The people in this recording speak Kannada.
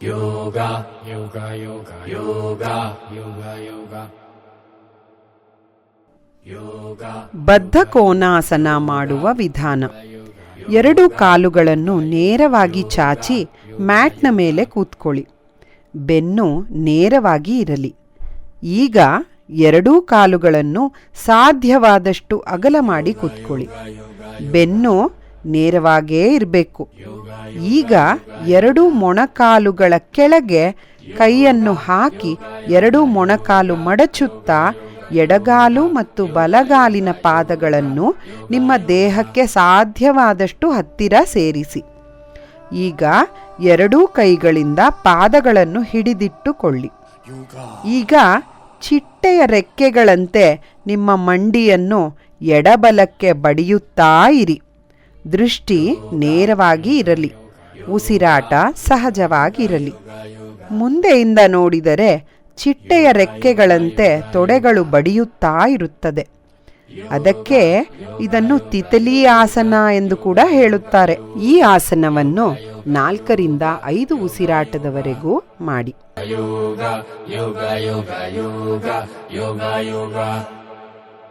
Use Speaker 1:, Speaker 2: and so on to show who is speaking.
Speaker 1: yoga yoga yoga yoga yoga yoga yoga
Speaker 2: ಬದ್ಧ ಕೋನಾಸನ ಮಾಡುವ ವಿಧಾನ. ಎರಡು ಕಾಲುಗಳನ್ನು ನೇರವಾಗಿ ಚಾಚಿ ಮ್ಯಾಟ್ನ ಮೇಲೆ ಕೂತ್ಕೊಳ್ಳಿ. ಬೆನ್ನು ನೇರವಾಗಿ ಇರಲಿ. ಈಗ ಎರಡೂ ಕಾಲುಗಳನ್ನು ಸಾಧ್ಯವಾದಷ್ಟು ಅಗಲ ಮಾಡಿ ಕೂತ್ಕೊಳ್ಳಿ. ಬೆನ್ನು ನೇರವಾಗೇ ಇರಬೇಕು. ಈಗ ಎರಡೂ ಮೊಣಕಾಲುಗಳ ಕೆಳಗೆ ಕೈಯನ್ನು ಹಾಕಿ ಎರಡೂ ಮೊಣಕಾಲು ಮಡಚುತ್ತಾ ಎಡಗಾಲು ಮತ್ತು ಬಲಗಾಲಿನ ಪಾದಗಳನ್ನು ನಿಮ್ಮ ದೇಹಕ್ಕೆ ಸಾಧ್ಯವಾದಷ್ಟು ಹತ್ತಿರ ಸೇರಿಸಿ. ಈಗ ಎರಡೂ ಕೈಗಳಿಂದ ಪಾದಗಳನ್ನು ಹಿಡಿದಿಟ್ಟುಕೊಳ್ಳಿ. ಈಗ ಚಿಟ್ಟೆಯ ರೆಕ್ಕೆಗಳಂತೆ ನಿಮ್ಮ ಮಂಡಿಯನ್ನು ಎಡಬಲಕ್ಕೆ ಬಡಿಯುತ್ತಾ ಇರಿ. ದೃಷ್ಟಿ ನೇರವಾಗಿ ಇರಲಿ. ಉಸಿರಾಟ ಸಹಜವಾಗಿರಲಿ. ಮುಂದೆಯಿಂದ ನೋಡಿದರೆ ಚಿಟ್ಟೆಯ ರೆಕ್ಕೆಗಳಂತೆ ತೊಡೆಗಳು ಬಡಿಯುತ್ತಾ ಇರುತ್ತದೆ. ಅದಕ್ಕೆ ಇದನ್ನು ತಿತಲಿ ಆಸನ ಎಂದು ಕೂಡ ಹೇಳುತ್ತಾರೆ. ಈ ಆಸನವನ್ನು 4 ರಿಂದ 5 ಉಸಿರಾಟದವರೆಗೂ ಮಾಡಿ.
Speaker 1: yoga yoga yoga yoga yoga yoga